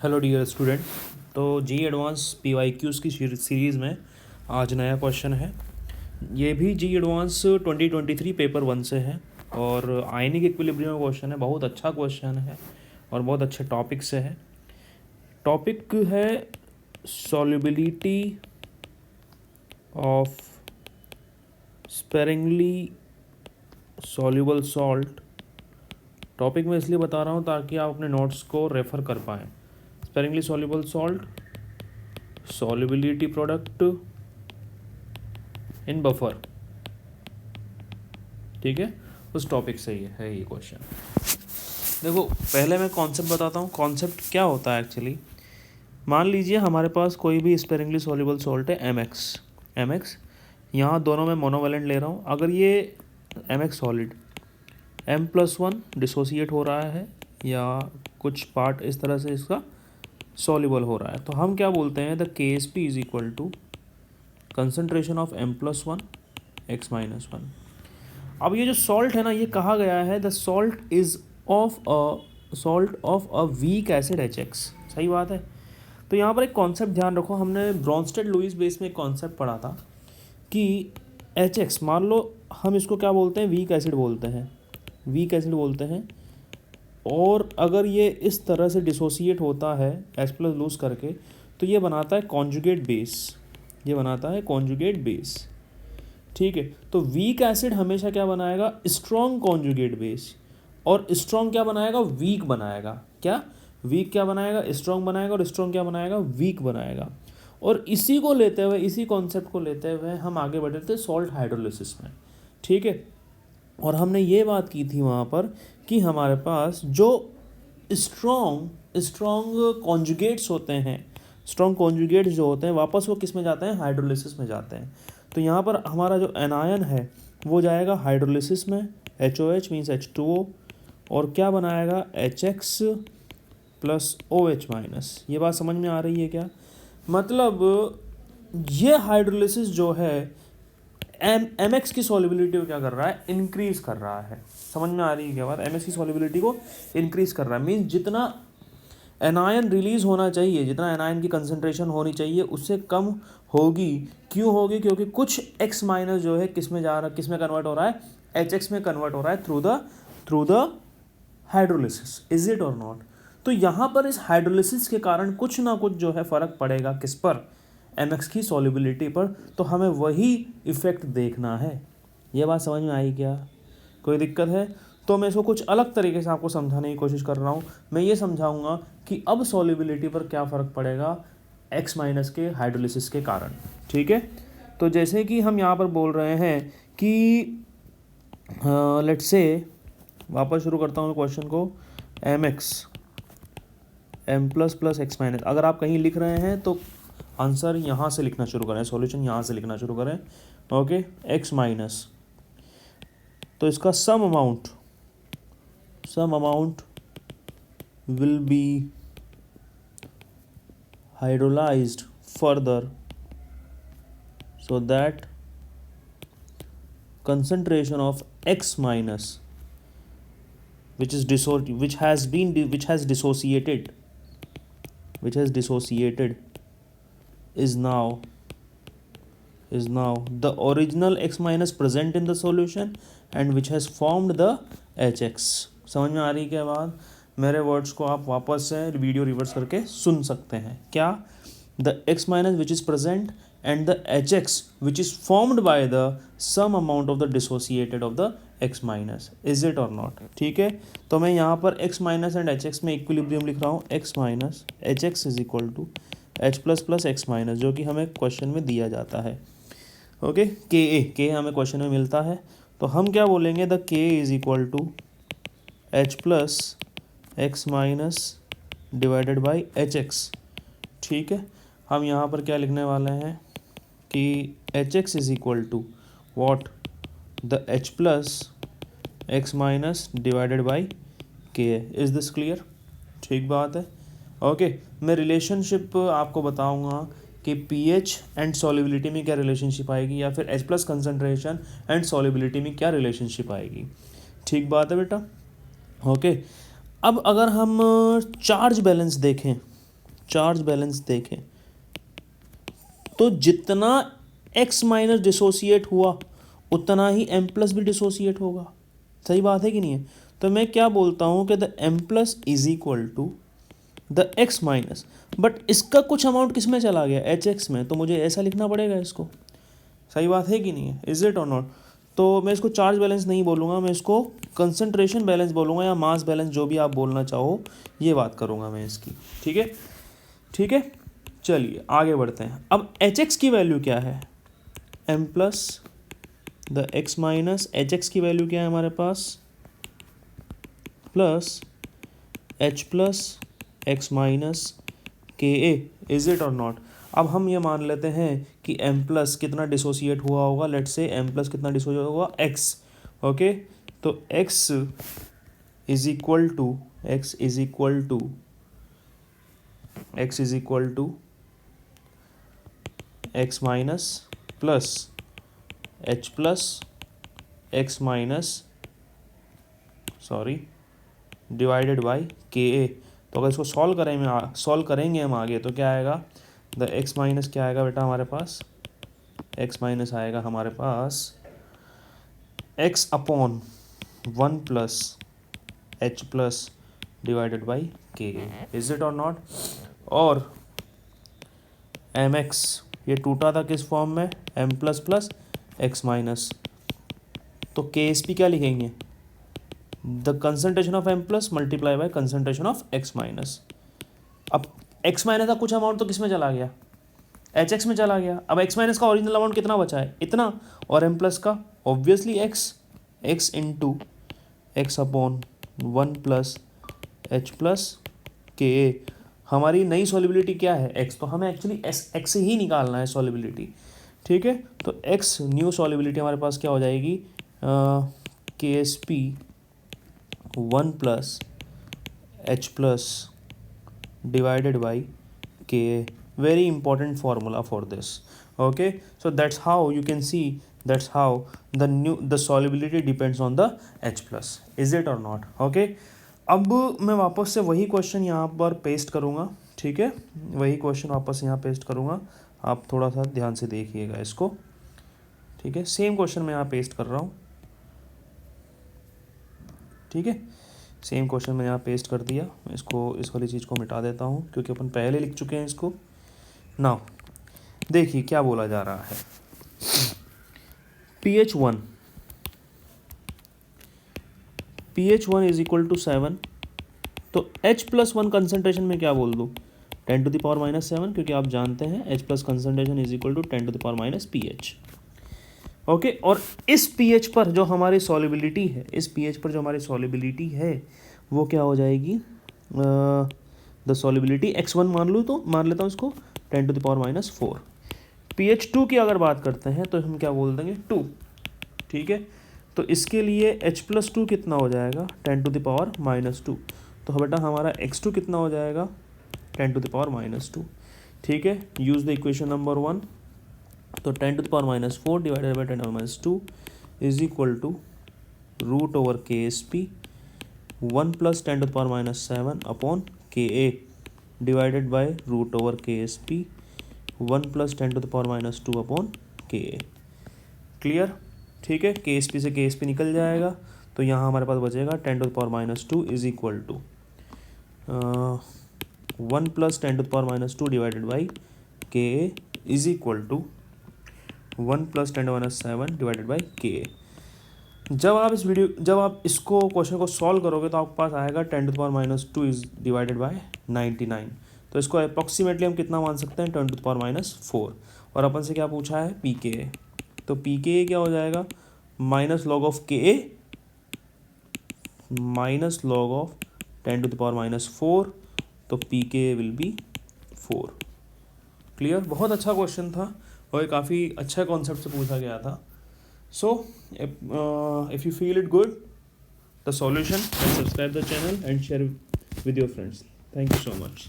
Hello dear student. तो JEE advanced PYQs की series में आज नया क्वेश्चन है। ये भी जी एडवांस 2023 पेपर 1 से है और आयनिक इक्विलिब्रियम क्वेश्चन है। बहुत अच्छा क्वेश्चन है और बहुत अच्छे टॉपिक से है। टॉपिक है solubility of sparingly soluble salt. Topic मैं इसलिए बता रहा हूँ ताकि आप अपने नोट्स को रेफ़र कर पाएँ। Sparingly soluble salt, solubility product in buffer, ठीक है, उस टॉपिक से ही है ये क्वेश्चन। देखो पहले मैं कॉन्सेप्ट बताता हूँ। कॉन्सेप्ट क्या होता है एक्चुअली। मान लीजिए हमारे पास कोई भी स्पेरिंगली सॉल्युबल सॉल्ट है MX। यहाँ दोनों में मोनोवेलेंट ले रहा हूँ। अगर ये MX सॉलिड M+1 डिसोसिएट हो रहा है या कुछ पार्ट इस तरह से इसका सॉल्युबल हो रहा है, तो हम क्या बोलते हैं, the KSP is equal to concentration of M+1 X-1। अब ये जो सॉल्ट है ना, ये कहा गया है the salt is of a weak acid HX। सही बात है। तो यहाँ पर एक कॉन्सेप्ट ध्यान रखो। हमने ब्रॉन्स्टेड लुईस बेस में एक कॉन्सेप्ट पढ़ा था कि HX, मान लो हम इसको क्या बोलते हैं, वीक एसिड बोलते हैं। और अगर ये इस तरह से डिसोसिएट होता है H+ लूज करके, तो ये बनाता है कॉन्जुगेट बेस। ठीक है। तो वीक एसिड हमेशा क्या बनाएगा, स्ट्रॉन्ग कॉन्जुगेट बेस। और स्ट्रॉन्ग क्या बनाएगा, वीक बनाएगा। क्या वीक क्या बनाएगा, स्ट्रॉन्ग बनाएगा। और स्ट्रॉन्ग क्या बनाएगा, वीक बनाएगा। और इसी को लेते हुए, इसी कॉन्सेप्ट को लेते हुए हम आगे बढ़े थे सॉल्ट हाइड्रोलिसिस में। ठीक है। और हमने ये बात की थी वहाँ पर कि हमारे पास जो स्ट्रॉन्ग कॉन्जुगेट्स होते हैं, स्ट्रॉन्ग कॉन्जुगेट्स जो होते हैं, वापस वो किस में जाते हैं, हाइड्रोलिसिस में जाते हैं। तो यहाँ पर हमारा जो एनायन है वो जाएगा हाइड्रोलिसिस में, HOH मीन्स H2O, और क्या बनाएगा, HX प्लस OH-। ये बात समझ में आ रही है क्या? मतलब ये हाइड्रोलिसिस जो है MX की सॉल्युबिलिटी को क्या कर रहा है, इंक्रीज कर रहा है। समझ में आ रही है क्या बात? MX की सॉल्युबिलिटी को इंक्रीज कर रहा है, मीन्स जितना एनायन रिलीज होना चाहिए, जितना एनायन की कंसंट्रेशन होनी चाहिए, उससे कम होगी। क्यों होगी? क्योंकि कुछ X- जो है किस में जा रहा है, किस में कन्वर्ट हो रहा है, HX में कन्वर्ट हो रहा है through the hydrolysis. Is it or not? तो यहाँ पर इस हाइड्रोलिसिस के कारण कुछ ना कुछ जो है फ़र्क पड़ेगा, किस पर, MX की सॉल्युबिलिटी पर। तो हमें वही इफ़ेक्ट देखना है। ये बात समझ में आई क्या? कोई दिक्कत है? तो मैं इसको कुछ अलग तरीके से आपको समझाने की कोशिश कर रहा हूँ। मैं ये समझाऊंगा कि अब सॉल्युबिलिटी पर क्या फ़र्क पड़ेगा X- के हाइड्रोलिसिस के कारण। ठीक है। तो जैसे कि हम यहाँ पर बोल रहे हैं कि लेट्स से, वापस शुरू करता हूँ क्वेश्चन को, MX M++ X-। अगर आप कहीं लिख रहे हैं तो आंसर यहाँ से लिखना शुरू करें, सॉल्यूशन यहाँ से लिखना शुरू करें। Okay, X-। तो इसका some amount will be hydrolyzed further so that concentration of X- which has dissociated is now the original X- present in the solution and which has formed the HX। समझ में आ रही है क्या बात? मेरे words को आप वापस से वीडियो रिवर्स करके सुन सकते हैं। क्या? the X- which is present and the HX which is formed by the sum amount of the dissociated of the X-। is it or not? ठीक है। तो मैं यहाँ पर X- and HX में इक्विलिब्रियम लिख रहा हूँ। X- HX is equal to H++ X-, जो कि हमें क्वेश्चन में दिया जाता है। ओके, Ka हमें क्वेश्चन में मिलता है। तो हम क्या बोलेंगे, the K is equal to H+ X- divided by HX। ठीक है। हम यहाँ पर क्या लिखने वाले हैं कि HX is equal to what, the H+ X- divided by Ka। Is this clear? ठीक बात है। ओके, मैं रिलेशनशिप आपको बताऊंगा कि pH एंड सॉल्युबिलिटी में क्या रिलेशनशिप आएगी, या फिर H+ कंसनट्रेशन एंड सॉल्युबिलिटी में क्या रिलेशनशिप आएगी। ठीक बात है बेटा। ओके, अब अगर हम चार्ज बैलेंस देखें, चार्ज बैलेंस देखें तो जितना x माइनस डिसोसिएट हुआ उतना ही m प्लस भी डिसोसिएट होगा। सही बात है कि नहीं है? तो मैं क्या बोलता हूँ कि the m plus is equal to the x minus, but इसका कुछ अमाउंट किस में चला गया, hx में, तो मुझे ऐसा लिखना पड़ेगा इसको। सही बात है कि नहीं है? Is it or not? तो मैं इसको चार्ज बैलेंस नहीं बोलूँगा, मैं इसको कंसंट्रेशन बैलेंस बोलूँगा या मास बैलेंस, जो भी आप बोलना चाहो, ये बात करूँगा मैं इसकी। ठीक है, ठीक है, चलिए आगे बढ़ते हैं। अब hx की वैल्यू क्या है, m plus the x minus hx की वैल्यू क्या है हमारे पास, plus h plus x minus K A. Is it or not? अब हम ये मान लेते हैं कि m प्लस कितना डिसोसिएट हुआ होगा, लेट्स से m प्लस कितना डिसोसिएट होगा, x। ओके, तो x is equal to x minus plus h plus x minus divided by K A. तो अगर इसको सॉल्व करेंगे हम आगे, तो क्या आएगा, द x माइनस क्या आएगा बेटा हमारे पास, x माइनस आएगा हमारे पास x upon 1 plus h plus divided by के। Is it or not? और mx ये टूटा था किस फॉर्म में, m plus plus x minus, तो KSP क्या लिखेंगे, the concentration of m plus multiply by concentration of x minus. अब x माइनस का कुछ अमाउंट तो किस में चला गया, hx में चला गया। अब x माइनस का ओरिजिनल अमाउंट कितना बचा है, इतना, और m प्लस का obviously x into x upon 1 plus h plus के। हमारी नई सॉलिबिलिटी क्या है, x, तो हमें एक्चुअली x से ही निकालना है सॉलिबिलिटी। ठीक है, तो x न्यू सॉलिबिलिटी हमारे पास क्या हो जाएगी, KSP 1 plus h plus divided by Ka. Very important formula for this. Okay, so that's how you can see, that's how the solubility depends on the H plus. Is it or not? Okay, अब मैं वापस से वही question यहाँ पर paste करूँगा। ठीक है, वही क्वेश्चन वापस यहाँ पेस्ट करूँगा, आप थोड़ा सा ध्यान से देखिएगा इसको। ठीक है, सेम क्वेश्चन मैं यहाँ पेस्ट कर रहा हूँ। ठीक है, सेम क्वेश्चन मैंने यहाँ पेस्ट कर दिया। इसको, इस वाली चीज़ को मिटा देता हूँ क्योंकि अपन पहले लिख चुके हैं इसको। नाउ देखिए क्या बोला जा रहा है, pH 1 इज इक्वल टू 7, तो H प्लस 1 कंसनट्रेशन में क्या बोल दूँ, 10 टू द पावर माइनस 7, क्योंकि आप जानते हैं H plus concentration is equal to 10 to the power minus pH। Okay, और इस pH पर जो हमारी सॉलिबिलिटी है, इस pH पर जो हमारी सॉलिबिलिटी है वो क्या हो जाएगी, द सॉलिबिलिटी x1 मान लेता हूँ इसको 10 to the power minus 4। pH 2 की अगर बात करते हैं तो हम क्या बोल देंगे, 2। ठीक है, तो इसके लिए H प्लस 2 कितना हो जाएगा, 10 टू द पावर माइनस 2। तो बेटा हमारा x2 कितना हो जाएगा, 10 टू द पावर माइनस 2। ठीक है, यूज़ द इक्वेशन नंबर 1, तो 10 to the power minus 4 divided by 10 to the power minus 2 is equal to root over KSP 1 plus 10 to the power minus 7 upon KA divided by root over KSP 1 plus 10 to the power minus 2 upon KA। Clear? ठीक है, KSP से KSP निकल जाएगा, तो यहाँ हमारे पास बचेगा 10 to the power minus 2 is equal to 1 plus 10 to the power minus 2 divided by KA is equal to 1 plus 10 minus 7 divided by KA। जब आप इसको क्वेश्चन को सॉल्व करोगे तो आपके पास आएगा 10 to the power minus 2 is divided by 99। तो इसको अप्रॉक्सीमेटली हम कितना मान सकते हैं, 10 टू द पावर माइनस 4। और अपन से क्या पूछा है, pKa, तो pKa क्या हो जाएगा, minus log of KA minus log of 10 to the power minus 4, तो pKa विल बी 4। क्लियर? बहुत अच्छा क्वेश्चन था और काफ़ी अच्छा कॉन्सेप्ट से पूछा गया था। So if you feel it good, the solution, then subscribe the channel and share with your friends. Thank you so much.